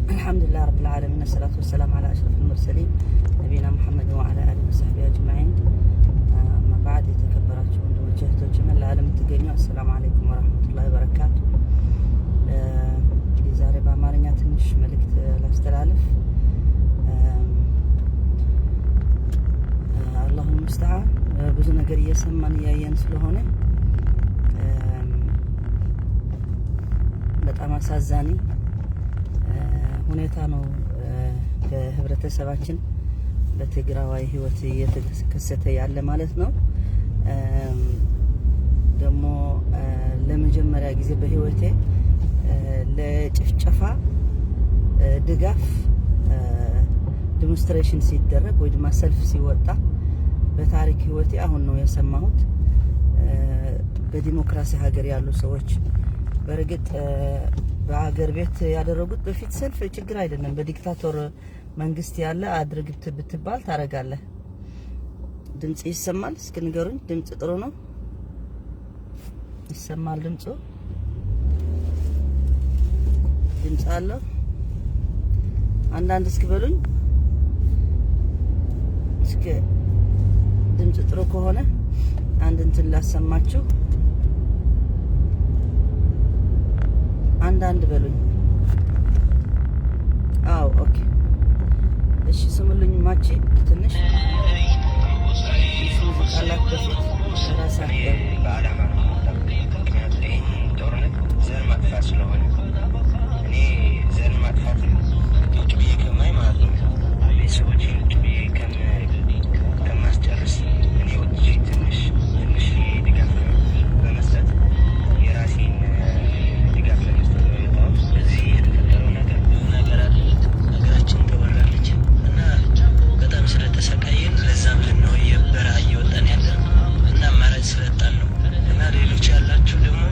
الحمد لله رب العالمين الصلاة والسلام على أشرف المرسلين نبينا محمد وعلى آله وصحبه أجمعين. ما بعد የተከበራችሁ ወንድሞቼ መላ ዓለም ትገኙ السلام عليكم ورحمة الله وبركاته። ዛሬ በአማርኛ ትንሽ መልእክት ላስተላልፍ። አላሁ ሙስተዓን ብዙ ነገር እየሰማን እያየን ስለሆነ በጣም አሳዛኝ ሁኔታ ነው በህብረተሰባችን በትግራዋይ ህይወት እየተከሰተ ያለ ማለት ነው። ደግሞ ለመጀመሪያ ጊዜ በህይወቴ ለጭፍጨፋ ድጋፍ ዲሞንስትሬሽን ሲደረግ ወይ ድማ ሰልፍ ሲወጣ በታሪክ ህይወቴ አሁን ነው የሰማሁት። በዲሞክራሲ ሀገር ያሉ ሰዎች በርግጥ በሀገር ቤት ያደረጉት በፊት ሰልፍ ችግር አይደለም። በዲክታቶር መንግስት ያለ አድርግት ብትባል ታረጋለህ። ድምጽ ይሰማል? እስኪ ንገሩኝ። ድምጽ ጥሩ ነው? ይሰማል ድምጹ? ድምጽ አለ? አንዳንድ እስኪ በሉኝ። እስኪ ድምጽ ጥሩ ከሆነ አንድ እንትን ላሰማችሁ። አንዳንድ በሉኝ። አዎ ኦኬ እሺ ስሙልኝ። ማቺ ትንሽ ቃላት በፊት ራሳቸው በአላማ ነው። ምክንያቱም ይሄ ጦርነት ዘር ማጥፋት ስለሆነ እኔ ዘር ማጥፋት ቁጭ ብዬ ከማይ ማለት ነው ቤተሰቦቼ ቁጭ ብዬ ከማስጨርስ እኔ ወጥቼ ትንሽ ድጋፍ በመስጠት የራሴን ድጋፍ ለመስጠት ነው የወጣሁት። እዚህ የተፈጠረው ነገር ብዙ ነገር አለ። ሀገራችን ተወራለች እና በጣም ስለተሰቃየን ለዛ ብለን ነው የበረሃ እየወጣን ያለን እና አማራጭ ስለጣን ነው። እና ሌሎች ያላችሁ ደግሞ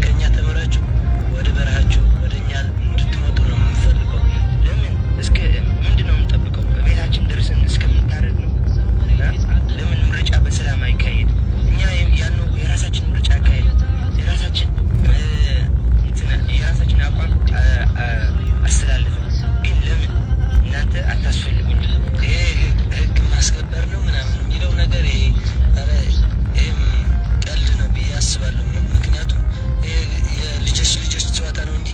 ከእኛ ተምራችሁ ወደ በረሃችሁ ወደ እኛ እንድትመጡ ነው የምንፈልገው። ለምን እስከ ምንድን ነው የምንጠብቀው? በቤታችን ደርሰን እስከምታረድ ነው። ለምን ምርጫ በሰላም አይካሄድ? እኛ ያልነው የራሳችን ምርጫ አካሄድ የራሳችን አቋም አስተላለፍ። ግን ለምን እናንተ አታስፈልጉኝ? ይሄ ህግ ማስከበር ነው ምናምን የሚለው ነገር ይሄም ቀልድ ነው ብዬ አስባለሁ። ምክንያቱም የልጆች ጨዋታ ነው እንጂ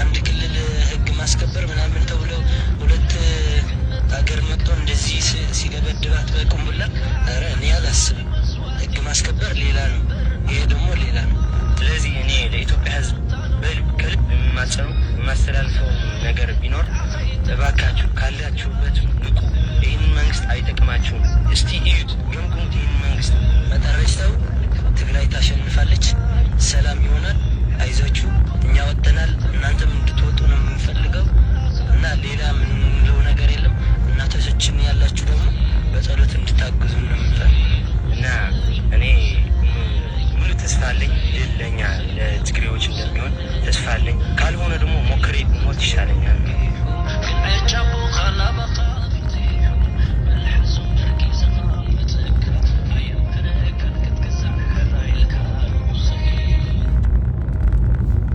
አንድ ክልል ህግ ማስከበር ምናምን ተብለው ሁለት ሀገር መጥቶ እንደዚህ ሲደበድባት በቁምቡላ እኔ አላስብም። ህግ ማስከበር ሌላ ነው፣ ይሄ ደግሞ ሌላ ነው። ስለዚህ እኔ ለኢትዮጵያ ህዝብ ከልብ የማጸነው የማስተላልፈው ነገር ቢኖር እባካችሁ ካላችሁበት ንቁ። ይህን መንግስት አይጠቅማችሁም። እስቲ እዩት፣ ገምግሙት። ይህን መንግስት መጠረችተው ትግራይ ታሸንፋለች፣ ሰላም ይሆናል፣ አይዟችሁ፣ እኛ ወጥተናል፣ እናንተም እንድትወጡ ነው የምንፈልገው እና ሌላ የምንለው ነገር የለም። እናቶቻችን ያላችሁ ደግሞ በጸሎት እንድታግዙ ነው የምንፈልገው እና እኔ ሙሉ ተስፋ አለኝ። ለኛ ለትግሬዎች እንደሚሆን ተስፋ አለኝ። ካልሆነ ደግሞ ሞክሬ ሞት ይሻለኛል።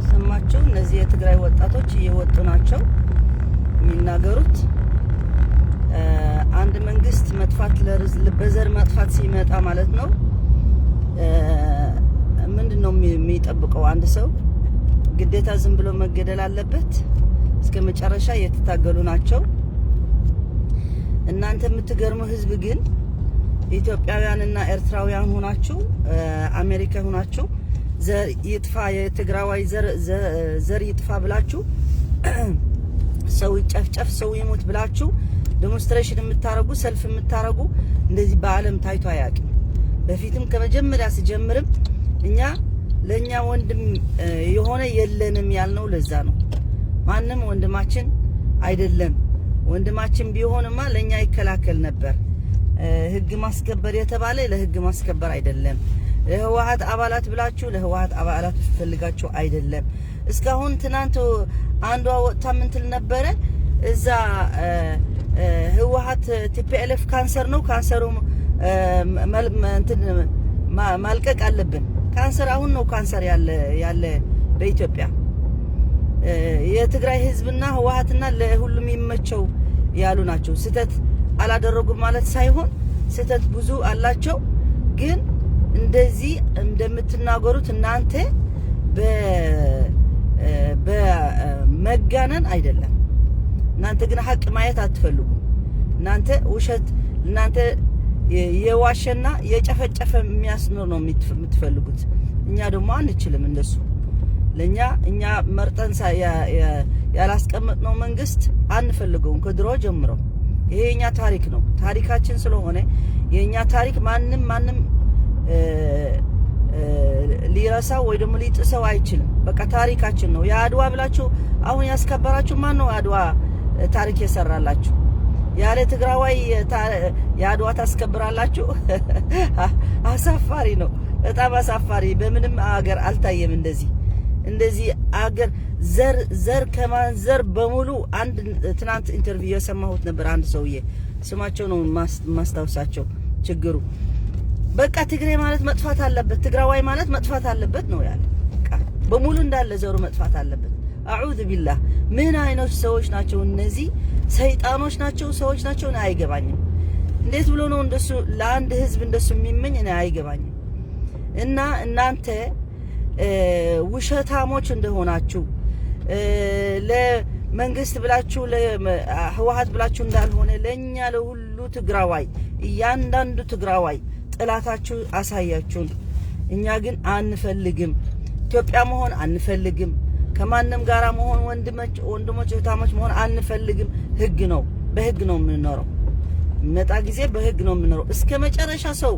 ሰማችሁ? እነዚህ የትግራይ ወጣቶች እየወጡ ናቸው የሚናገሩት። አንድ መንግስት መጥፋት በዘር ማጥፋት ሲመጣ ማለት ነው ምንድን ነው የሚጠብቀው? አንድ ሰው ግዴታ ዝም ብሎ መገደል አለበት? እስከ መጨረሻ የተታገሉ ናቸው። እናንተ የምትገርሙ ህዝብ ግን ኢትዮጵያውያንና ኤርትራውያን ሆናችሁ አሜሪካ ሆናችሁ ዘር ይጥፋ የትግራዋይ ዘር ይጥፋ ብላችሁ ሰው ይጨፍጨፍ ሰው ይሞት ብላችሁ ዲሞንስትሬሽን የምታረጉ ሰልፍ የምታረጉ እንደዚህ በዓለም ታይቶ አያውቅም። በፊትም ከመጀመሪያ ሲጀምርም እኛ ለኛ ወንድም የሆነ የለንም ያልነው ለዛ ነው። ማንም ወንድማችን አይደለም። ወንድማችን ቢሆንማ ለኛ ይከላከል ነበር። ህግ ማስከበር የተባለ ለህግ ማስከበር አይደለም። ለህወሓት አባላት ብላችሁ ለህወሓት አባላት ፈልጋችሁ አይደለም። እስካሁን ትናንት አንዷ ወጥታ ምን ትል ነበረ? እዛ ህወሓት ቲፒኤልኤፍ ካንሰር ነው፣ ካንሰሩ ማልቀቅ አለብን። ካንሰር አሁን ነው ካንሰር ያለ በኢትዮጵያ የትግራይ ህዝብና ህወሓትና ለሁሉም ይመቸው ያሉ ናቸው። ስተት አላደረጉም ማለት ሳይሆን ስተት ብዙ አላቸው። ግን እንደዚህ እንደምትናገሩት እናንተ በመጋነን አይደለም። እናንተ ግን ሀቅ ማየት አትፈልጉ። እናንተ ውሸት እናንተ የዋሸና የጨፈጨፈ የሚያስኖር ነው የምትፈልጉት። እኛ ደግሞ አንችልም እንደሱ። እኛ መርጠን ያላስቀመጥነው መንግስት አንፈልገውም ከድሮ ጀምሮ። ይሄ የኛ ታሪክ ነው፣ ታሪካችን ስለሆነ የኛ ታሪክ ማንም ሊረሳው ወይ ደግሞ ሊጥሰው አይችልም። በቃ ታሪካችን ነው። የአድዋ ብላችሁ አሁን ያስከበራችሁ ማን ነው? አድዋ ታሪክ የሰራላችሁ ያለ ትግራዋይ የአድዋ ታስከብራላችሁ? አሳፋሪ ነው፣ በጣም አሳፋሪ። በምንም አገር አልታየም እንደዚህ አገር ዘር ከማንዘር በሙሉ። አንድ ትናንት ኢንተርቪው የሰማሁት ነበር። አንድ ሰውዬ ስማቸው ነው ማስታወሳቸው። ችግሩ በቃ ትግሬ ማለት መጥፋት አለበት፣ ትግራዋይ ማለት መጥፋት አለበት ነው ያለ። በቃ በሙሉ እንዳለ ዘሩ መጥፋት አለበት። አዑዙ ቢላህ። ምን አይነት ሰዎች ናቸው እነዚህ? ሰይጣኖች ናቸው፣ ሰዎች ናቸው። እኔ አይገባኝም። እንዴት ብሎ ነው እንደሱ ለአንድ ህዝብ እንደሱ የሚመኝ? እኔ አይገባኝም። እና እናንተ ውሸታሞች እንደሆናችሁ ለመንግስት ብላችሁ ለህወሓት ብላችሁ እንዳልሆነ ለኛ ለሁሉ ትግራዋይ እያንዳንዱ ትግራዋይ ጥላታችሁ አሳያችሁን። እኛ ግን አንፈልግም፣ ኢትዮጵያ መሆን አንፈልግም፣ ከማንም ጋራ መሆን ወንድሞች እህታሞች መሆን አንፈልግም። ህግ ነው፣ በህግ ነው የምንኖረው። መጣ ጊዜ በህግ ነው የምንኖረው። እስከ መጨረሻ ሰው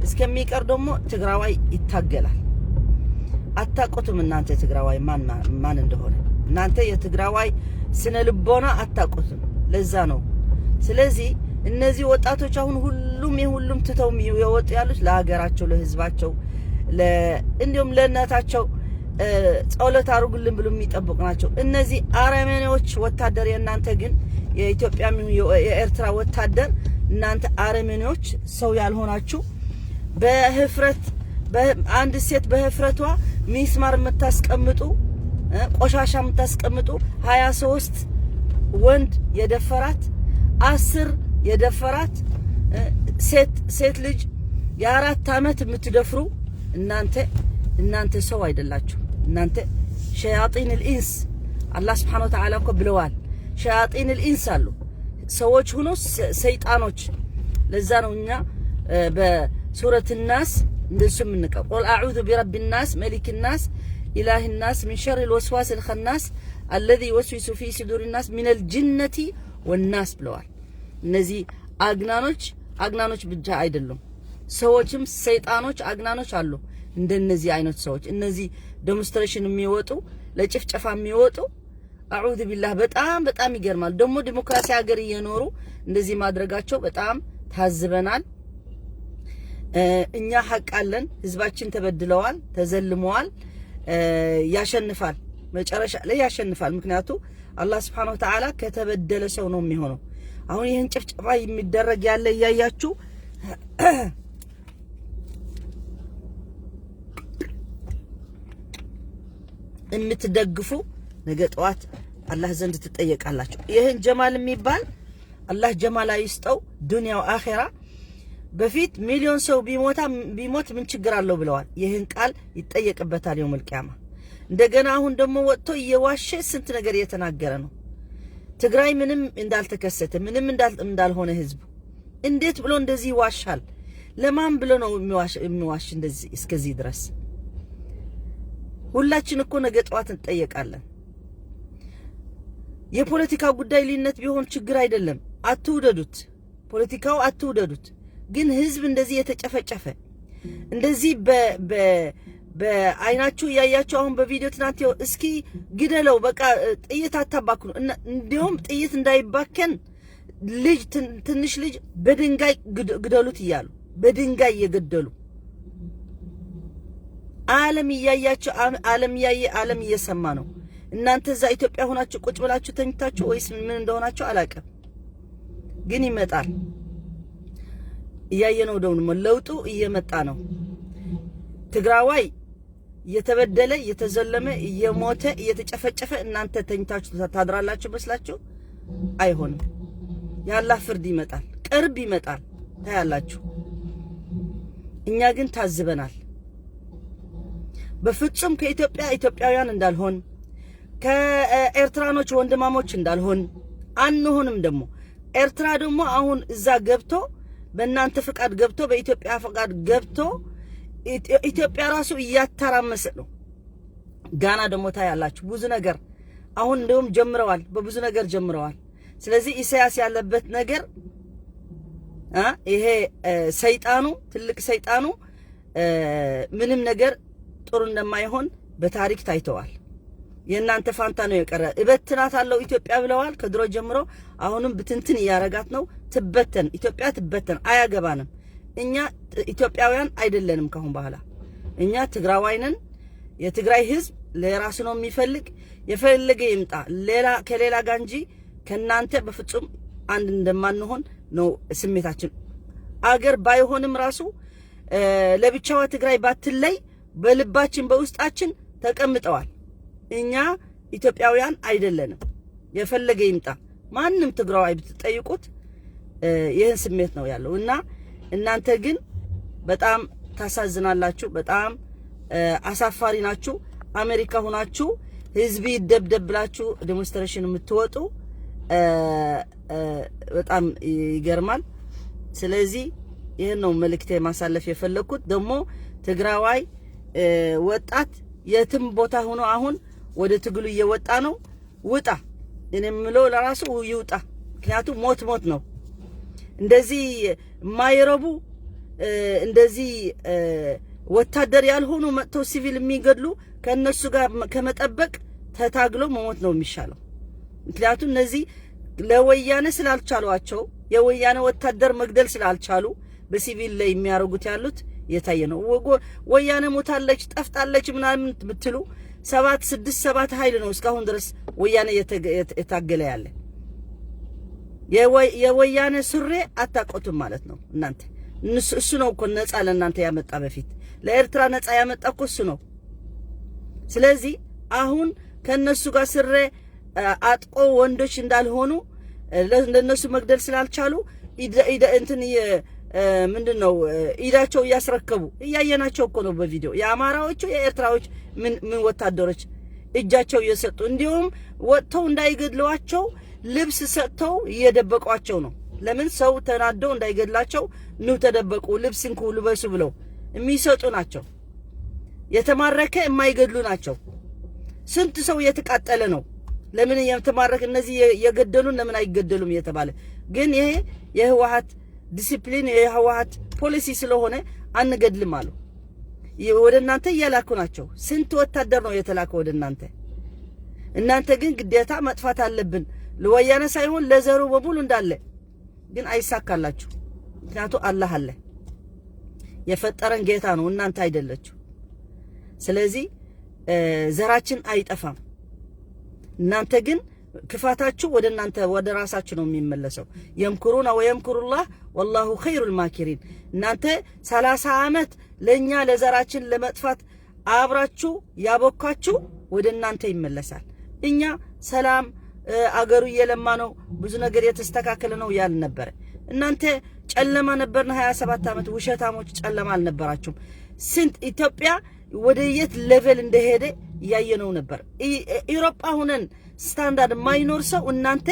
እስከሚቀር ደግሞ ትግራዋይ ይታገላል። አታውቁትም እናንተ ትግራዋይ ማን እንደሆነ። እናንተ የትግራዋይ ስነ ልቦና አታውቁትም። ለዛ ነው። ስለዚህ እነዚህ ወጣቶች አሁን ሁሉም ትተው የወጡ ያሉት ለሀገራቸው፣ ለህዝባቸው፣ እንዲሁም ለእናታቸው ጸሎት አድርጉልን ብሎ የሚጠብቁ ናቸው። እነዚህ አረመኔዎች ወታደር፣ የእናንተ ግን የኢትዮጵያ የኤርትራ ወታደር፣ እናንተ አረመኔዎች ሰው ያልሆናችሁ በህፍረት አንድ ሴት በህፍረቷ ሚስማር የምታስቀምጡ ቆሻሻ የምታስቀምጡ 23 ወንድ የደፈራት 10 የደፈራት ሴት ልጅ የ4 ዓመት የምትደፍሩ እናንተ ሰው አይደላችሁ። እናንተ ሸያጢን الانس አላህ Subhanahu Wa Ta'ala እኮ ብለዋል። ሸያጢን الانس አሉ ሰዎች ሆኖ ሰይጣኖች። ለዛ ነው እኛ በሱረት الناس እንደሱም እንቀር ቁል አዑዙ ቢረቢ الناس መሊክ الناس ኢላህ الناس من شر الوسواس الخناس الذي يوسوس في صدور الناس من الجنة والناس ብለዋል። እነዚህ አግናኖች ብቻ አይደሉም፣ ሰዎችም ሰይጣኖች አግናኖች አሉ። እንደነዚህ አይነት ሰዎች እነዚህ ዴሞንስትሬሽን የሚወጡ ለጭፍጨፋ የሚወጡ አዑዙ ቢላህ በጣም ይገርማል። ደግሞ ዲሞክራሲ ሀገር እየኖሩ እንደዚህ ማድረጋቸው በጣም ታዝበናል። እኛ ሐቅ አለን። ህዝባችን ተበድለዋል፣ ተዘልመዋል። ያሸንፋል፣ መጨረሻ ላይ ያሸንፋል። ምክንያቱም አላህ Subhanahu Wa Ta'ala ከተበደለ ሰው ነው የሚሆነው። አሁን ይሄን ጭፍጨፋ የሚደረግ ያለ እያያችሁ የምትደግፉ ነገ ጠዋት አላህ ዘንድ ትጠየቃላችሁ። ይሄን ጀማል የሚባል አላህ ጀማል አይስጠው ዱንያው አኺራ። በፊት ሚሊዮን ሰው ቢሞት ምን ችግር አለው ብለዋል። ይሄን ቃል ይጠየቅበታል የውመል ቂያማ። እንደገና አሁን ደግሞ ወጥቶ እየዋሸ ስንት ነገር እየተናገረ ነው። ትግራይ ምንም እንዳልተከሰተ ምንም እንዳልሆነ ህዝቡ እንዴት ብሎ እንደዚህ ይዋሻል? ለማን ብሎ ነው የሚዋሽ እንደዚህ እስከዚህ ድረስ? ሁላችን እኮ ነገ ጠዋት እንጠየቃለን። የፖለቲካ ጉዳይ ሊነት ቢሆን ችግር አይደለም፣ አትውደዱት፣ ፖለቲካው አትውደዱት። ግን ህዝብ እንደዚህ የተጨፈጨፈ እንደዚህ በአይናችሁ ያያችሁ አሁን በቪዲዮ ትናንት እስኪ ግደለው፣ በቃ ጥይት አታባክኑ። እንዲሁም ጥይት እንዳይባከን ልጅ ትንሽ ልጅ በድንጋይ ግደሉት እያሉ በድንጋይ እየገደሉ ዓለም እያያችሁ ዓለም እየሰማ ነው። እናንተ እዛ ኢትዮጵያ ሆናችሁ ቁጭ ብላችሁ ተኝታችሁ ወይስ ምን እንደሆናችሁ አላውቅም። ግን ይመጣል፣ እያየነው ደግሞ ለውጡ እየመጣ ነው። ትግራዋይ እየተበደለ እየተዘለመ እየሞተ እየተጨፈጨፈ እናንተ ተኝታችሁ ታድራላችሁ መስላችሁ? አይሆንም። የአላህ ፍርድ ይመጣል፣ ቅርብ ይመጣል፣ ታያላችሁ። እኛ ግን ታዝበናል። በፍጹም ከኢትዮጵያ ኢትዮጵያውያን እንዳልሆን፣ ከኤርትራኖች ወንድማሞች እንዳልሆን አንሆንም። ደግሞ ኤርትራ ደግሞ አሁን እዛ ገብቶ በእናንተ ፍቃድ ገብቶ በኢትዮጵያ ፍቃድ ገብቶ ኢትዮጵያ ራሱ እያተራመሰ ነው። ጋና ደግሞ ታያላችሁ ብዙ ነገር አሁን እንደውም ጀምረዋል፣ በብዙ ነገር ጀምረዋል። ስለዚህ ኢሳያስ ያለበት ነገር ይሄ ሰይጣኑ ትልቅ ሰይጣኑ ምንም ነገር ጥሩ እንደማይሆን በታሪክ ታይተዋል። የእናንተ ፋንታ ነው የቀረ። እበትናታለሁ ኢትዮጵያ ብለዋል ከድሮ ጀምሮ። አሁንም ብትንትን እያረጋት ነው። ትበተን ኢትዮጵያ ትበተን፣ አያገባንም። እኛ ኢትዮጵያውያን አይደለንም ካሁን በኋላ። እኛ ትግራዋይ ነን። የትግራይ ህዝብ ለራሱ ነው የሚፈልግ። የፈለገ ይምጣ ከሌላ ጋር እንጂ ከናንተ በፍጹም አንድ እንደማንሆን ነው ስሜታችን። አገር ባይሆንም ራሱ ለብቻዋ ትግራይ ባትለይ በልባችን በውስጣችን ተቀምጠዋል። እኛ ኢትዮጵያውያን አይደለንም። የፈለገ ይምጣ ማንም ትግራዋይ ብትጠይቁት ይህን ስሜት ነው ያለው። እና እናንተ ግን በጣም ታሳዝናላችሁ። በጣም አሳፋሪ ናችሁ። አሜሪካ ሆናችሁ ህዝብ ይደብደብላችሁ ዴሞንስትሬሽን የምትወጡ በጣም ይገርማል። ስለዚህ ይሄን ነው መልእክቴ ማሳለፍ የፈለኩት። ደግሞ ትግራዋይ ወጣት የትም ቦታ ሆኖ አሁን ወደ ትግሉ እየወጣ ነው። ውጣ እኔ የምለው ለራሱ ይውጣ። ምክንያቱም ሞት ነው። እንደዚህ የማይረቡ እንደዚህ ወታደር ያልሆኑ መጥተው ሲቪል የሚገድሉ ከነሱ ጋር ከመጠበቅ ተታግሎ መሞት ነው የሚሻለው። ምክንያቱም እነዚህ ለወያኔ ስላልቻሏቸው የወያኔ ወታደር መግደል ስላልቻሉ በሲቪል ላይ የሚያረጉት ያሉት የታየ ነው። ወያኔ ሞታለች ጠፍጣለች ምናምን ብትሉ 7 ኃይል ነው እስካሁን ድረስ ወያኔ የታገለ ያለ። የወያኔ ሱሬ አታቆቱም ማለት ነው እናንተ። እሱ ነው እኮ ነፃ ለእናንተ ያመጣ። በፊት ለኤርትራ ነፃ ያመጣ እኮ እሱ ነው። ስለዚህ አሁን ከነሱ ጋር ስሬ አጥቆ ወንዶች እንዳልሆኑ ለነሱ መግደል ስላልቻሉ እንትን ምንድነው ኢዳቸው እያስረከቡ እያየናቸው እኮ ነው በቪዲዮ። የአማራዎቹ የኤርትራዎች ምን ወታደሮች እጃቸው እየሰጡ እንዲሁም ወጥተው እንዳይገድሏቸው ልብስ ሰጥተው እየደበቋቸው ነው። ለምን ሰው ተናደው እንዳይገድላቸው ነው ተደበቁ፣ ልብስ እንኩ ልበሱ ብለው የሚሰጡ ናቸው። የተማረከ የማይገድሉ ናቸው። ስንት ሰው እየተቃጠለ ነው። ለምን የተማረከ እነዚህ የገደሉን ለምን አይገደሉም እየተባለ ግን ይሄ የህወሓት ዲሲፕሊን የህወሓት ፖሊሲ ስለሆነ አንገድልም አሉ። ወደ እናንተ እያላኩ ናቸው። ስንት ወታደር ነው የተላከው ወደ እናንተ። እናንተ ግን ግዴታ መጥፋት አለብን ለወያኔ ሳይሆን ለዘሩ በሙሉ እንዳለ ግን አይሳካላችሁ። ምክንያቱም አላህ አለ፣ የፈጠረን ጌታ ነው፣ እናንተ አይደለችሁ። ስለዚህ ዘራችን አይጠፋም። እናንተ ግን ክፋታችሁ ወደ እናንተ ወደ ራሳችሁ ነው የሚመለሰው። የምክሩና ወየምክሩላህ ወላሁ ኸይሩል ማኪሪን። እናንተ 30 ዓመት ለኛ ለዘራችን ለመጥፋት አብራችሁ ያቦካችሁ ወደ እናንተ ይመለሳል። እኛ ሰላም አገሩ እየለማ ነው፣ ብዙ ነገር የተስተካከለ ነው ያል ነበር። እናንተ ጨለማ ነበርና 27 ዓመት ውሸታሞች ጨለማ አልነበራችሁም። ስንት ኢትዮጵያ ወደ የት ሌቨል እንደሄደ ያየነው ነበር። ኢሮፓ ሆነን ስታንዳርድ ማይኖር ሰው እናንተ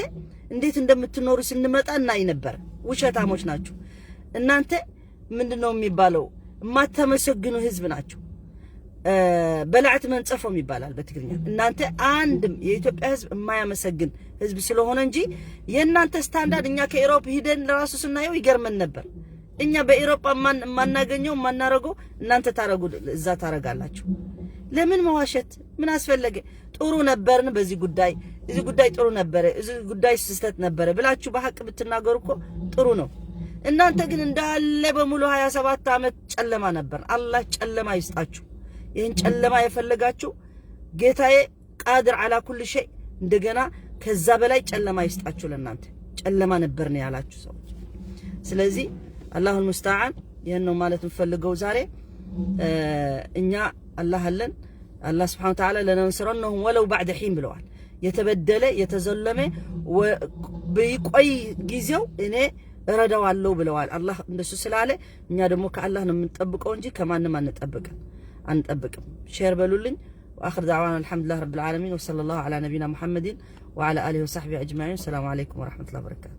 እንዴት እንደምትኖሩ ስንመጣ እናይ ነበር። ውሸታሞች ናችሁ እናንተ። ምንድነው የሚባለው? ማተመሰግኑ ህዝብ ናችሁ። በላዕት መንጸፎም ይባላል በትግርኛ። እናንተ አንድም የኢትዮጵያ ህዝብ የማያመሰግን ህዝብ ስለሆነ እንጂ የእናንተ ስታንዳርድ እኛ ከኢሮፕ ሂደን ለራሱ ስናየው ይገርመን ነበር። እኛ በኢሮፓ ማናገኘው ማናረገው እናንተ ታረጉ እዛ ታረጋላችሁ። ለምን መዋሸት ምን አስፈለገ? ጥሩ ነበርን በዚህ ጉዳይ፣ እዚህ ጉዳይ ጥሩ ነበረ፣ እዚህ ጉዳይ ስህተት ነበረ ብላችሁ በሐቅ ብትናገሩ እኮ ጥሩ ነው። እናንተ ግን እንዳለ በሙሉ 27 ዓመት ጨለማ ነበር። አላህ ጨለማ ይስጣችሁ። ይህን ጨለማ የፈለጋችሁ ጌታዬ ቃድር አላ ኩል ሸይ እንደገና ከዛ በላይ ጨለማ ይስጣችሁ። ለእናንተ ጨለማ ነበርን ያላችሁ ሰዎች። ስለዚህ አላሁል ሙስተዓን ይህን ነው ማለት እንፈልገው ዛሬ። እኛ አላህ አለን አላህ Subhanahu Wa Ta'ala ለነንስረነሁም ወለው بعد حين ብለዋል የተበደለ የተዘለመ በይቆይ ጊዜው እኔ እረዳዋለሁ ብለዋል አላህ እንደሱ ስላለ እኛ ደግሞ ከአላህ ነው የምንጠብቀው እንጂ ከማንም አንጠብቅም ሼር በሉልኝ واخر دعوانا الحمد لله رب العالمين وصلى الله على نبينا محمد وعلى اله وصحبه اجمعين السلام عليكم ورحمه الله وبركاته